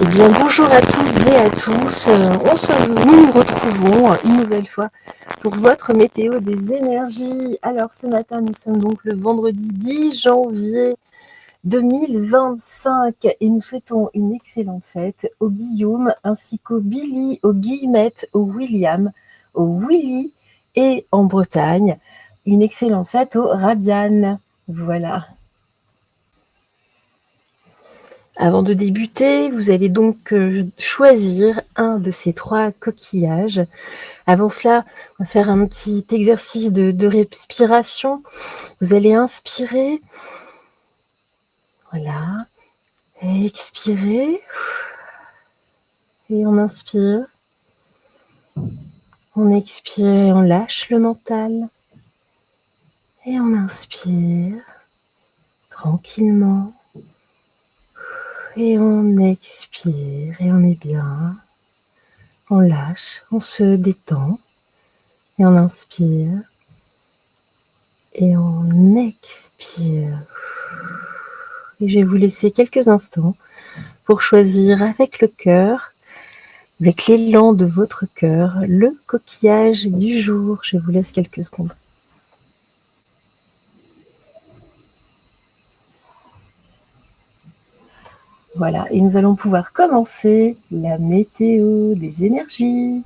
Eh bien, bonjour à toutes et à tous. Nous nous retrouvons une nouvelle fois pour votre météo des énergies. Alors, ce matin, nous sommes donc le vendredi 10 janvier 2025 et nous souhaitons une excellente fête au Guillaume ainsi qu'au Billy, aux Guillemette, au William, au Willy et en Bretagne. Une excellente fête au Radiane. Voilà. Avant de débuter, vous allez donc choisir un de ces 3 coquillages. Avant cela, on va faire un petit exercice de respiration. Vous allez inspirer. Voilà. Et expirer. Et on inspire. On expire et on lâche le mental. Et on inspire tranquillement. Et on expire et on est bien. On lâche, on se détend. Et on inspire. Et on expire. Et je vais vous laisser quelques instants pour choisir avec le cœur, avec l'élan de votre cœur, le coquillage du jour. Je vous laisse quelques secondes. Voilà, et nous allons pouvoir commencer la météo des énergies.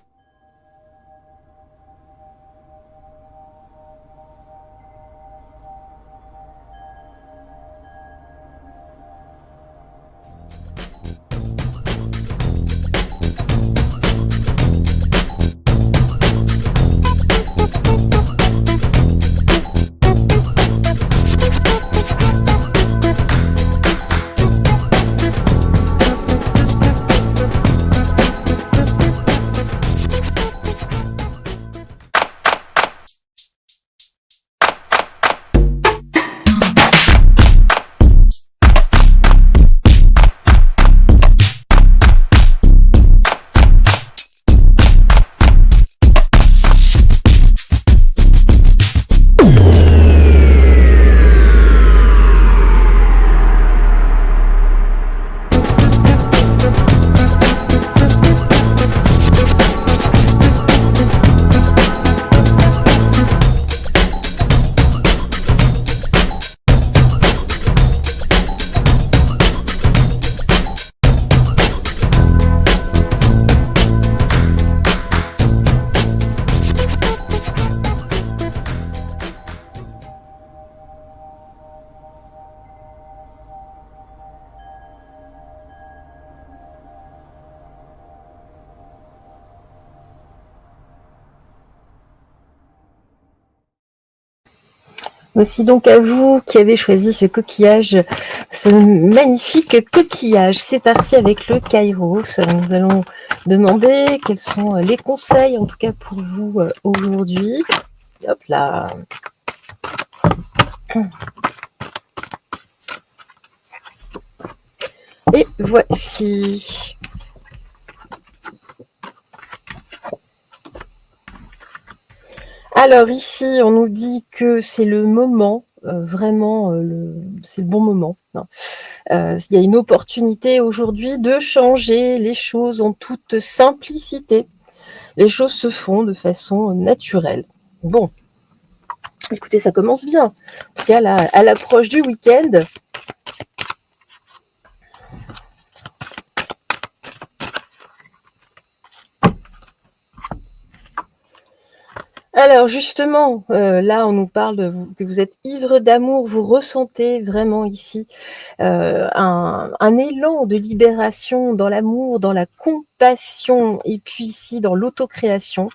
Aussi donc à vous qui avez choisi ce coquillage, ce magnifique coquillage. C'est parti avec le Kairos. Nous allons demander quels sont les conseils, en tout cas pour vous aujourd'hui. Hop là. Et voici. Alors ici, on nous dit que c'est le moment, vraiment, c'est le bon moment. Il y a une opportunité aujourd'hui de changer les choses en toute simplicité. Les choses se font de façon naturelle. Bon, écoutez, ça commence bien. En tout cas, là, à l'approche du week-end. Alors justement, là on nous parle que vous êtes ivre d'amour, vous ressentez vraiment ici un élan de libération dans l'amour, dans la compassion et puis ici dans l'autocréation.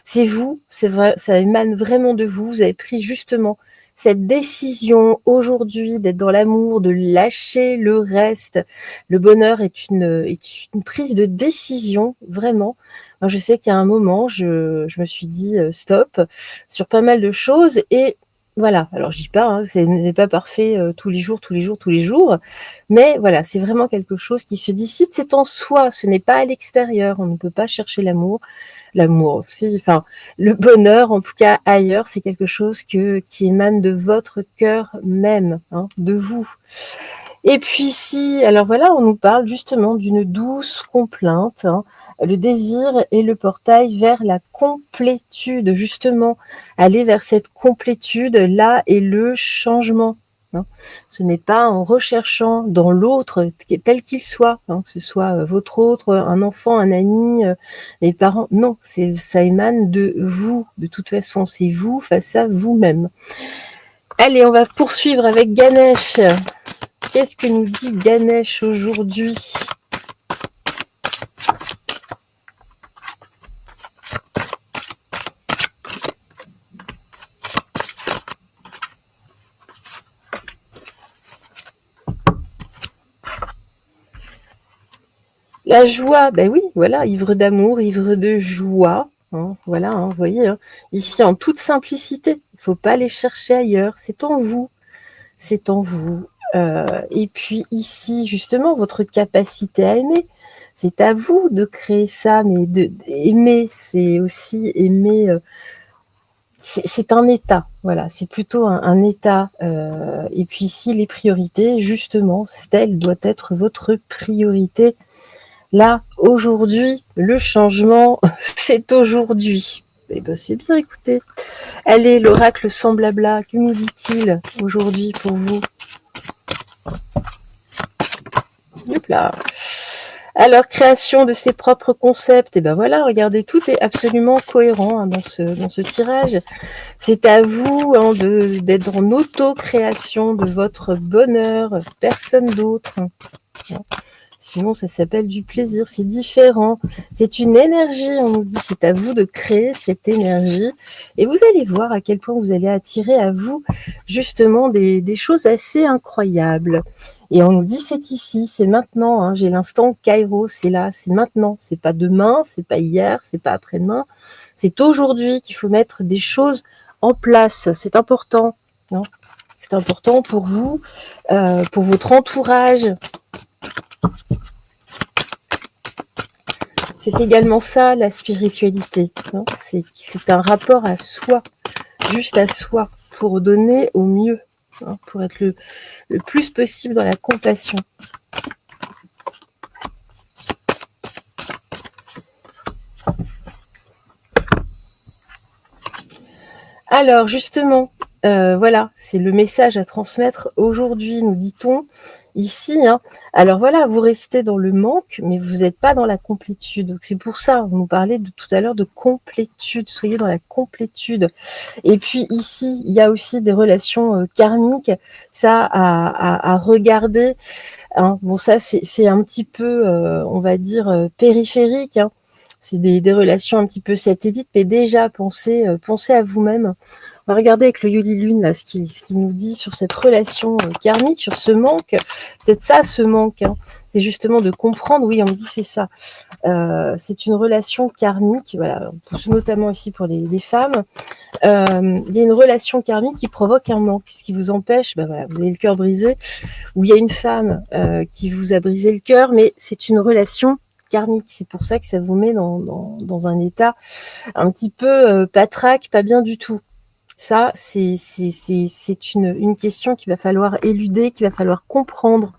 C'est vous, c'est vrai, ça émane vraiment de vous. Vous avez pris justement cette décision aujourd'hui d'être dans l'amour, de lâcher le reste. Le bonheur est une prise de décision, vraiment. Moi, je sais qu'il y a un moment, je me suis dit stop sur pas mal de choses et voilà. Alors je dis pas, hein, ce n'est pas parfait tous les jours, mais voilà, c'est vraiment quelque chose qui se décide. C'est en soi, ce n'est pas à l'extérieur. On ne peut pas chercher l'amour. L'amour, enfin le bonheur, en tout cas ailleurs, c'est quelque chose qui émane de votre cœur même, hein, de vous. Et puis ici, alors voilà, on nous parle justement d'une douce complainte, hein. Le désir est le portail vers la complétude, justement. Aller vers cette complétude, là est le changement, hein. Ce n'est pas en recherchant dans l'autre, tel qu'il soit, hein, que ce soit votre autre, un enfant, un ami, les parents. Non, ça émane de vous. De toute façon, c'est vous face à vous-même. Allez, on va poursuivre avec Ganesh. Qu'est-ce que nous dit Ganesh aujourd'hui? La joie, ben oui, voilà, ivre d'amour, ivre de joie, hein, voilà, hein, vous voyez, hein, ici en toute simplicité, il ne faut pas aller chercher ailleurs, c'est en vous, c'est en vous. Et puis ici, justement, votre capacité à aimer, c'est à vous de créer ça, mais aimer, c'est aussi aimer. C'est un état, voilà, c'est plutôt un état. Et puis ici, les priorités, justement, telle doit être votre priorité. Là, aujourd'hui, le changement, c'est aujourd'hui. Eh ben, c'est bien, écoutez. Allez, l'oracle sans blabla, que nous dit-il aujourd'hui pour vous? Hop là. Alors, création de ses propres concepts, et ben voilà, regardez, tout est absolument cohérent, hein, dans ce tirage. C'est à vous, hein, d'être en auto-création de votre bonheur, personne d'autre. Sinon, ça s'appelle du plaisir, c'est différent. C'est une énergie, on nous dit, c'est à vous de créer cette énergie. Et vous allez voir à quel point vous allez attirer à vous, justement, des choses assez incroyables. Et on nous dit, c'est ici, c'est maintenant, hein, j'ai l'instant Kairos, c'est là, c'est maintenant. C'est pas demain, c'est pas hier, c'est pas après-demain. C'est aujourd'hui qu'il faut mettre des choses en place. C'est important, non? C'est important pour vous, pour votre entourage. C'est également ça, la spiritualité, hein. C'est un rapport à soi, juste à soi, pour donner au mieux, hein, pour être le plus possible dans la compassion. Alors, justement, voilà, c'est le message à transmettre aujourd'hui, nous dit-on ici, hein. Alors voilà, vous restez dans le manque, mais vous n'êtes pas dans la complétude. Donc c'est pour ça, on nous parlait tout à l'heure de complétude. Soyez dans la complétude. Et puis ici, il y a aussi des relations karmiques, ça à regarder, hein. Bon, ça c'est un petit peu, on va dire, périphérique, hein. C'est des relations un petit peu satellites, mais déjà pensez à vous-même. On va regarder avec le Yoli Lune là, ce qu'il nous dit sur cette relation karmique, sur ce manque. Peut-être ça, ce manque, hein. C'est justement de comprendre, oui, on me dit c'est ça. C'est une relation karmique, voilà, notamment ici pour les femmes. Il y a une relation karmique qui provoque un manque, ce qui vous empêche, ben voilà, vous avez le cœur brisé, ou il y a une femme qui vous a brisé le cœur, mais c'est une relation karmique. C'est pour ça que ça vous met dans un état un petit peu patraque, pas bien du tout. Ça, c'est une question qu'il va falloir éluder, qu'il va falloir comprendre.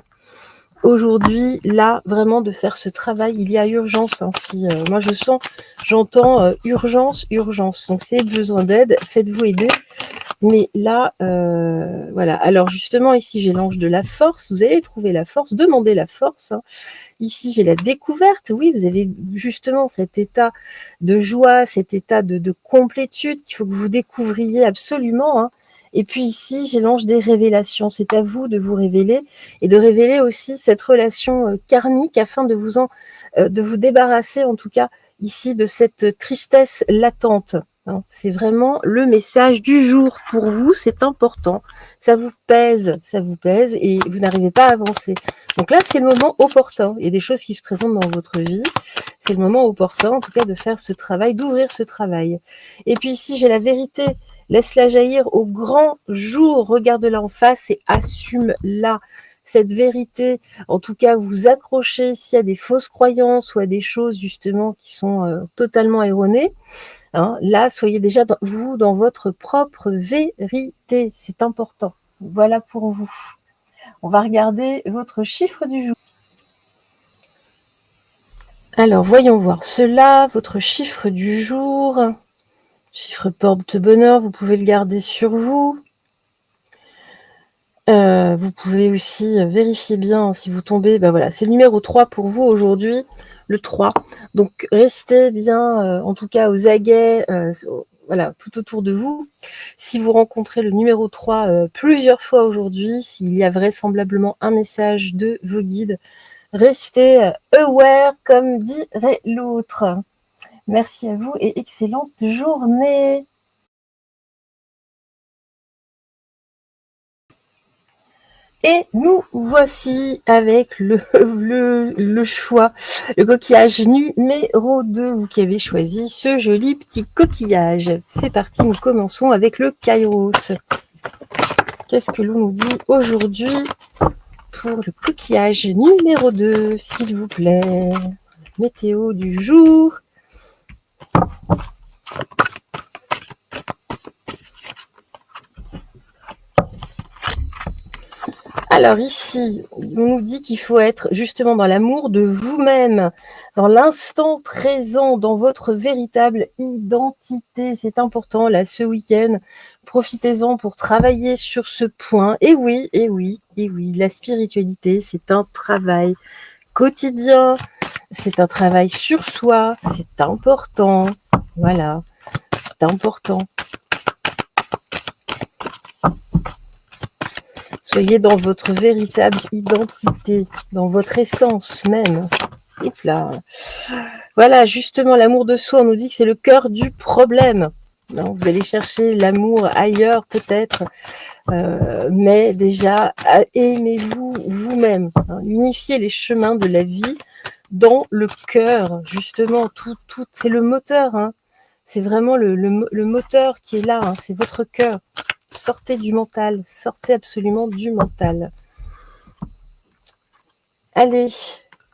Aujourd'hui, là, vraiment de faire ce travail, il y a urgence, hein, si moi j'entends urgence. Donc c'est besoin d'aide, faites-vous aider. Mais là, voilà. Alors justement, ici j'ai l'ange de la force. Vous allez trouver la force, demandez la force, hein. Ici j'ai la découverte. Oui, vous avez justement cet état de joie, cet état de complétude qu'il faut que vous découvriez absolument, hein. Et puis ici, j'ai l'ange des révélations. C'est à vous de vous révéler et de révéler aussi cette relation karmique afin de vous débarrasser, en tout cas, ici, de cette tristesse latente, hein. C'est vraiment le message du jour pour vous, c'est important. Ça vous pèse et vous n'arrivez pas à avancer. Donc là, c'est le moment opportun. Il y a des choses qui se présentent dans votre vie. C'est le moment opportun, en tout cas, de faire ce travail, d'ouvrir ce travail. Et puis ici, j'ai la vérité. Laisse-la jaillir au grand jour, regarde-la en face et assume-la. Cette vérité, en tout cas, vous accrochez s'il y a des fausses croyances ou à des choses justement qui sont totalement erronées, hein. Là, soyez déjà vous dans votre propre vérité, c'est important. Voilà pour vous. On va regarder votre chiffre du jour. Alors, voyons voir cela, votre chiffre du jour. Chiffre porte-bonheur, vous pouvez le garder sur vous. Vous pouvez aussi vérifier bien si vous tombez, voilà, c'est le numéro 3 pour vous aujourd'hui, le 3. Donc restez bien, en tout cas aux aguets, voilà, tout autour de vous. Si vous rencontrez le numéro 3 plusieurs fois aujourd'hui, s'il y a vraisemblablement un message de vos guides, restez aware, comme dirait l'autre. Merci à vous et excellente journée. Et nous voici avec le choix, le coquillage numéro 2, vous qui avez choisi ce joli petit coquillage. C'est parti, nous commençons avec le Kairos. Qu'est-ce que l'on nous dit aujourd'hui pour le coquillage numéro 2, s'il vous plaît? Météo du jour. Alors ici, on nous dit qu'il faut être justement dans l'amour de vous-même, dans l'instant présent, dans votre véritable identité. C'est important, là, ce week-end. Profitez-en pour travailler sur ce point. Et oui, la spiritualité, c'est un travail quotidien. C'est un travail sur soi. C'est important. Voilà, c'est important. Soyez dans votre véritable identité, dans votre essence même. Et là, voilà, justement, l'amour de soi, on nous dit que c'est le cœur du problème. Non, vous allez chercher l'amour ailleurs peut-être, mais déjà, aimez-vous vous-même. Hein, unifiez les chemins de la vie dans le cœur, justement. Tout, c'est le moteur. Hein. C'est vraiment le moteur qui est là. Hein, c'est votre cœur. Sortez du mental, sortez absolument du mental. Allez,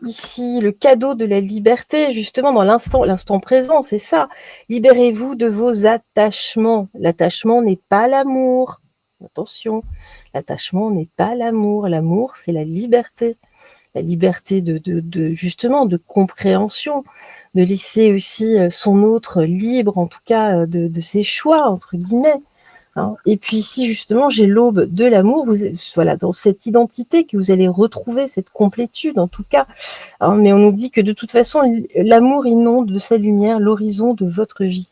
ici, le cadeau de la liberté, justement dans l'instant présent, c'est ça. Libérez-vous de vos attachements. L'attachement n'est pas l'amour. Attention, l'attachement n'est pas l'amour. L'amour, c'est la liberté. La liberté justement de compréhension, de laisser aussi son autre libre, en tout cas de ses choix, entre guillemets. Hein. Et puis ici, justement, j'ai l'aube de l'amour. Vous êtes, voilà, dans cette identité que vous allez retrouver, cette complétude, en tout cas. Hein, mais on nous dit que de toute façon, l'amour inonde de sa lumière l'horizon de votre vie.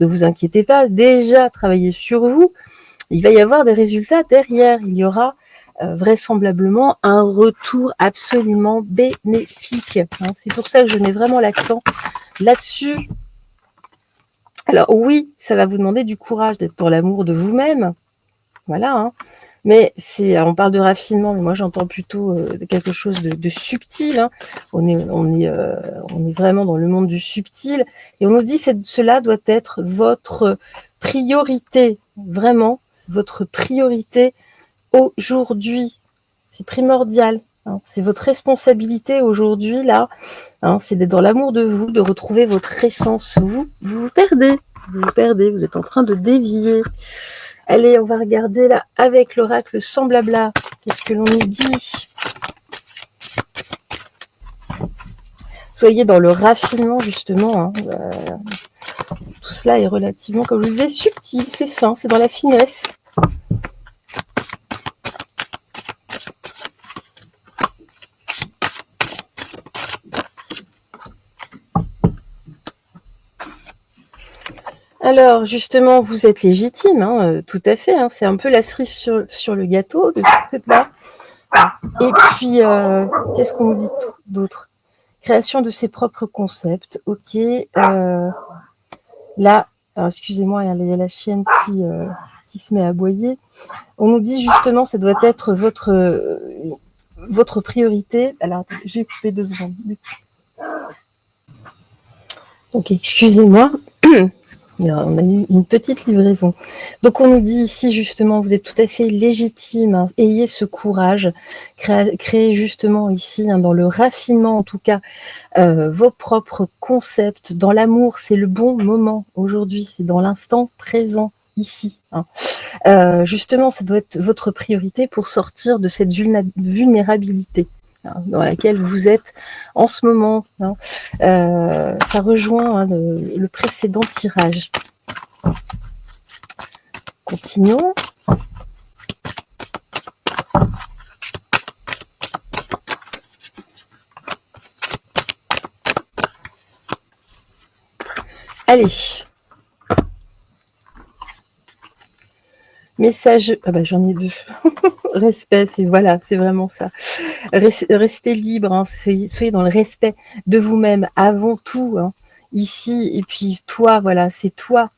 Ne vous inquiétez pas, déjà travaillez sur vous. Il va y avoir des résultats derrière. Il y aura vraisemblablement un retour absolument bénéfique. Hein. C'est pour ça que je mets vraiment l'accent là-dessus. Alors oui, ça va vous demander du courage d'être dans l'amour de vous-même, voilà. Hein. Mais on parle de raffinement, mais moi j'entends plutôt quelque chose de subtil. Hein. On est vraiment dans le monde du subtil, et on nous dit que cela doit être votre priorité, vraiment, c'est votre priorité aujourd'hui. C'est primordial. Hein. C'est votre responsabilité aujourd'hui, là. Hein, c'est d'être dans l'amour de vous, de retrouver votre essence. Vous vous perdez. Vous êtes en train de dévier. Allez, on va regarder là avec l'oracle sans blabla. Qu'est-ce que l'on nous dit? Soyez dans le raffinement, justement. Hein. Tout cela est relativement, comme je vous disais, subtil, c'est fin, c'est dans la finesse. Alors, justement, vous êtes légitime, hein, tout à fait. Hein, c'est un peu la cerise sur le gâteau de cette part. Et puis, qu'est-ce qu'on nous dit d'autre? Création de ses propres concepts. Ok. Là, excusez-moi, il y a la chienne qui se met à aboyer. On nous dit justement, ça doit être votre priorité. Alors, j'ai coupé 2 secondes. Donc, excusez-moi. On a eu une petite livraison. Donc, on nous dit ici, justement, vous êtes tout à fait légitime. Hein, ayez ce courage. Créez justement ici, hein, dans le raffinement, en tout cas, vos propres concepts. Dans l'amour, c'est le bon moment aujourd'hui. C'est dans l'instant présent. ici, hein. Justement, ça doit être votre priorité pour sortir de cette vulnérabilité, hein, dans laquelle vous êtes en ce moment, hein. Ça rejoint, hein, le précédent tirage. Continuons. Allez. Message, ah bah j'en ai 2. Respect, c'est voilà, c'est vraiment ça. Restez libre, hein, soyez dans le respect de vous-même avant tout, hein, ici. Et puis toi, voilà, c'est toi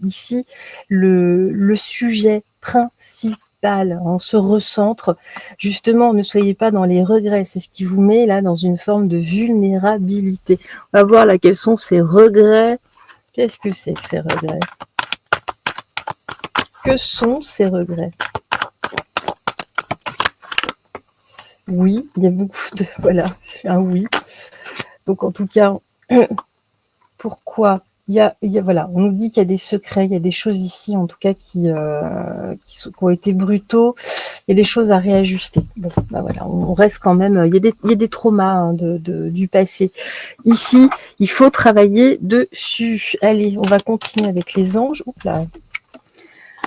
ici le sujet principal. On se recentre. Justement, ne soyez pas dans les regrets. C'est ce qui vous met là dans une forme de vulnérabilité. On va voir là quels sont ces regrets. Qu'est-ce que c'est que ces regrets? Que sont ces regrets? Oui, il y a beaucoup de... Voilà, un oui. Donc en tout cas, pourquoi voilà, on nous dit qu'il y a des secrets, il y a des choses ici en tout cas qui ont été brutaux, il y a des choses à réajuster. Bon, bah voilà, on reste quand même, il y a des traumas, hein, du passé. Ici, il faut travailler dessus. Allez, on va continuer avec les anges. Oups là.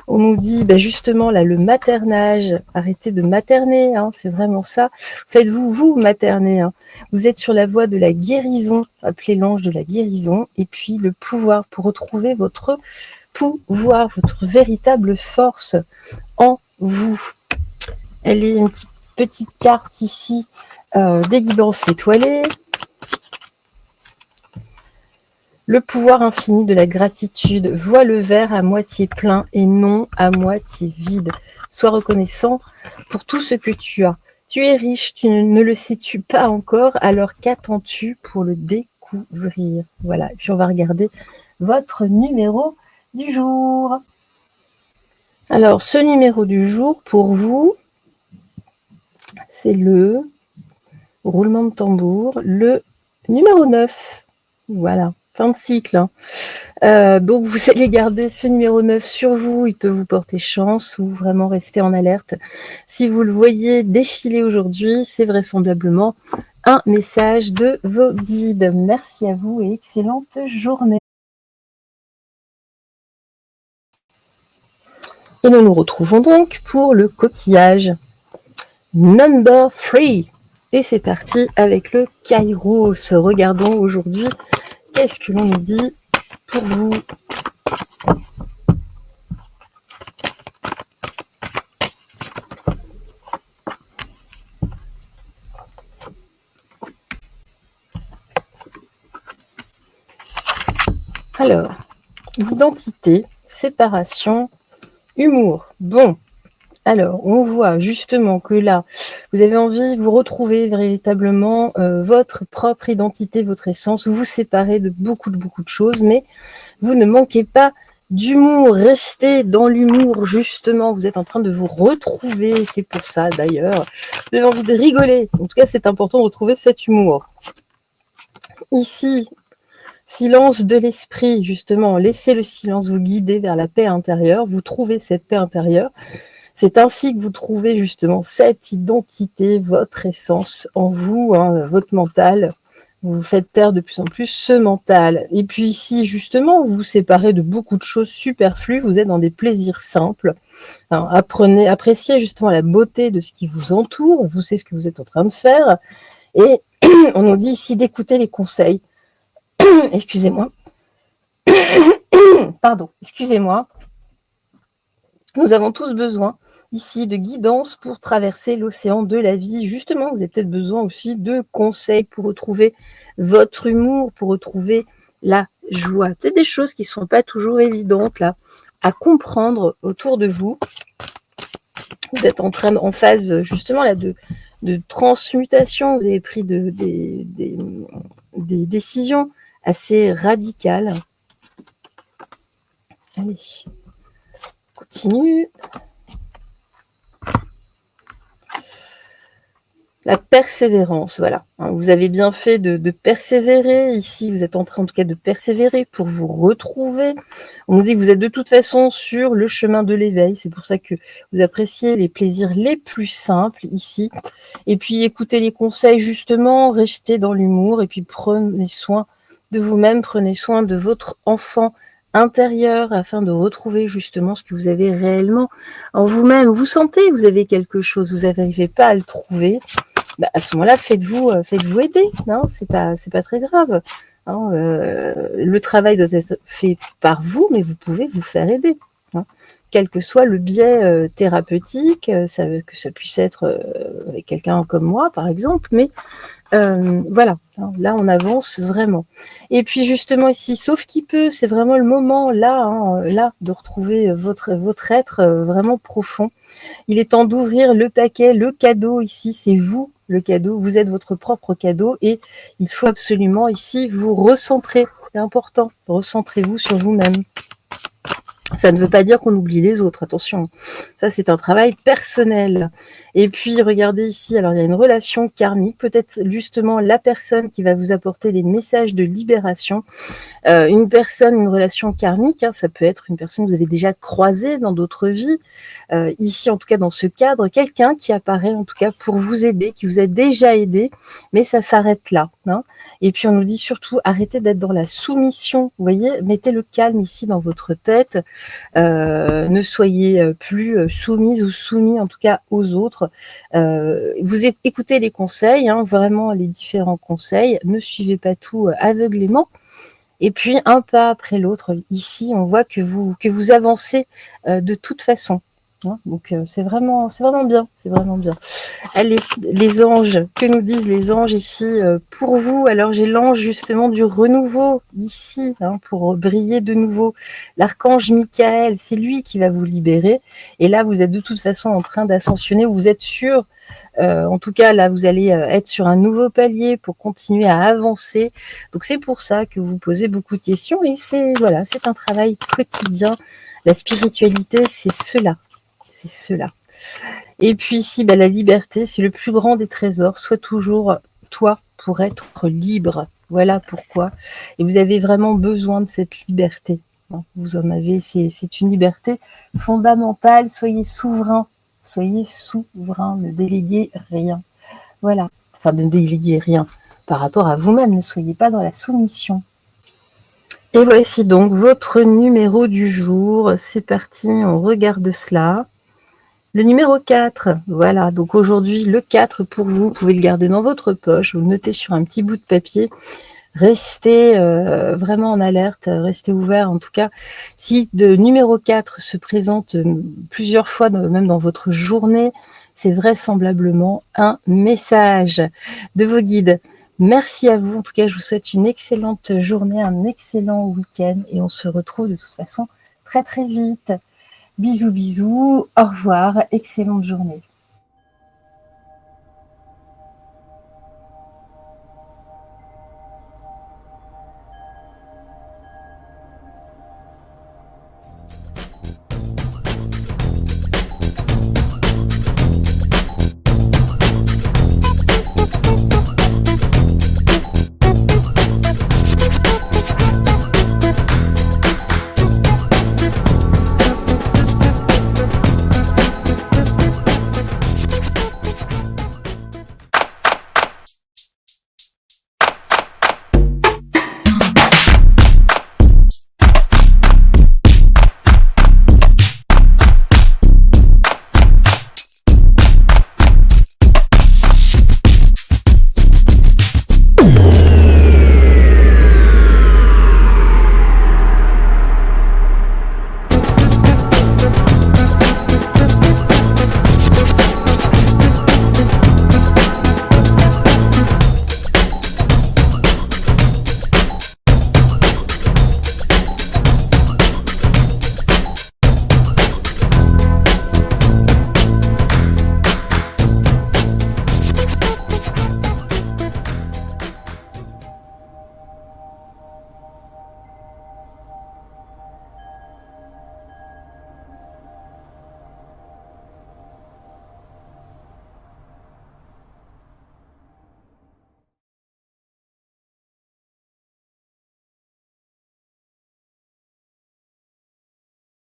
On nous dit, bah justement, là, le maternage, arrêtez de materner, hein, c'est vraiment ça. Faites-vous, vous, materner, hein. Vous êtes sur la voie de la guérison, appelez l'ange de la guérison, et puis le pouvoir pour retrouver votre pouvoir, votre véritable force en vous. Elle est une petite carte ici, des guidances étoilées. Le pouvoir infini de la gratitude. Vois le verre à moitié plein et non à moitié vide. Sois reconnaissant pour tout ce que tu as. Tu es riche, tu ne le sais-tu pas encore, alors qu'attends-tu pour le découvrir? Voilà, et puis on va regarder votre numéro du jour. Alors, ce numéro du jour, pour vous, c'est le roulement de tambour, le numéro 9. Voilà, fin de cycle, hein. Donc vous allez garder ce numéro 9 sur vous, il peut vous porter chance ou vraiment rester en alerte. Si vous le voyez défiler aujourd'hui, c'est vraisemblablement un message de vos guides. Merci à vous et excellente journée. Et nous nous retrouvons donc pour le coquillage number 3. Et c'est parti avec le Kairos. Regardons aujourd'hui qu'est-ce que l'on nous dit pour vous. Alors, identité, séparation, humour. Bon, alors on voit justement que là, vous avez envie, vous retrouvez véritablement votre propre identité, votre essence, vous vous séparez de beaucoup de choses, mais vous ne manquez pas d'humour, restez dans l'humour justement, vous êtes en train de vous retrouver, c'est pour ça d'ailleurs, vous avez envie de rigoler, en tout cas c'est important de retrouver cet humour. Ici, silence de l'esprit, justement, laissez le silence vous guider vers la paix intérieure, vous trouvez cette paix intérieure. C'est ainsi que vous trouvez justement cette identité, votre essence en vous, hein, votre mental. Vous faites taire de plus en plus ce mental. Et puis ici, justement, vous vous séparez de beaucoup de choses superflues, vous êtes dans des plaisirs simples. Alors, appréciez justement la beauté de ce qui vous entoure, vous savez ce que vous êtes en train de faire. Et on nous dit ici d'écouter les conseils. Excusez-moi. Pardon, excusez-moi. Nous avons tous besoin ici de guidance pour traverser l'océan de la vie. Justement, vous avez peut-être besoin aussi de conseils pour retrouver votre humour, pour retrouver la joie. Peut-être des choses qui ne sont pas toujours évidentes là à comprendre autour de vous. Vous êtes en phase justement là de transmutation. Vous avez pris des décisions assez radicales. Allez, continue. La persévérance, voilà. Vous avez bien fait de persévérer ici, vous êtes en train en tout cas de persévérer pour vous retrouver. On nous dit que vous êtes de toute façon sur le chemin de l'éveil, c'est pour ça que vous appréciez les plaisirs les plus simples ici. Et puis écoutez les conseils justement, restez dans l'humour et puis prenez soin de vous-même, prenez soin de votre enfant intérieur afin de retrouver justement ce que vous avez réellement en vous-même. Vous sentez, vous avez quelque chose, vous n'arrivez pas à le trouver. Bah, à ce moment-là, faites-vous aider. Non, c'est pas très grave. Hein, le travail doit être fait par vous, mais vous pouvez vous faire aider. Hein. Quel que soit le biais thérapeutique, que ça puisse être avec quelqu'un comme moi, par exemple, mais voilà, là on avance vraiment. Et puis justement ici, sauf qui peut, c'est vraiment le moment là de retrouver votre être vraiment profond. Il est temps d'ouvrir le paquet, le cadeau ici, c'est vous le cadeau, vous êtes votre propre cadeau et il faut absolument ici vous recentrer. C'est important, recentrez-vous sur vous-même. Ça ne veut pas dire qu'on oublie les autres, attention. Ça, c'est un travail personnel. Et puis, regardez ici, alors il y a une relation karmique, peut-être justement la personne qui va vous apporter des messages de libération. Une personne, une relation karmique, ça peut être une personne que vous avez déjà croisée dans d'autres vies. Ici, en tout cas, dans ce cadre, quelqu'un qui apparaît, en tout cas, pour vous aider, qui vous a déjà aidé, mais ça s'arrête là. Hein. Et puis, on nous dit surtout, arrêtez d'être dans la soumission. Vous voyez, mettez le calme ici dans votre tête. Ne soyez plus soumise ou soumis, en tout cas, aux autres. Vous écoutez les conseils, vraiment les différents conseils. Ne suivez pas tout aveuglément. Et puis, un pas après l'autre, ici, on voit que vous avancez de toute façon. Hein. Donc, c'est vraiment bien. C'est vraiment bien. Allez, les anges, que nous disent les anges ici pour vous? Alors, j'ai l'ange justement du renouveau ici, pour briller de nouveau. L'archange Michael, c'est lui qui va vous libérer. Et là, vous êtes de toute façon en train d'ascensionner, vous êtes sûr. En tout cas, là, vous allez être sur un nouveau palier pour continuer à avancer. Donc, c'est pour ça que vous posez beaucoup de questions. Et c'est un travail quotidien. La spiritualité, c'est cela. C'est cela. Et puis ici, la liberté, c'est le plus grand des trésors. Sois toujours toi pour être libre. Voilà pourquoi. Et vous avez vraiment besoin de cette liberté. Vous en avez, c'est une liberté fondamentale. Soyez souverain. Soyez souverain. Ne déléguez rien. Voilà. Enfin, ne déléguez rien par rapport à vous-même. Ne soyez pas dans la soumission. Et voici donc votre numéro du jour. C'est parti, on regarde cela. Le numéro 4, voilà, donc aujourd'hui, le 4 pour vous pouvez le garder dans votre poche, vous le notez sur un petit bout de papier, restez vraiment en alerte, restez ouvert, en tout cas, si le numéro 4 se présente plusieurs fois, même dans votre journée, c'est vraisemblablement un message de vos guides. Merci à vous, en tout cas, je vous souhaite une excellente journée, un excellent week-end, et on se retrouve de toute façon très très vite. Bisous, bisous, au revoir, excellente journée.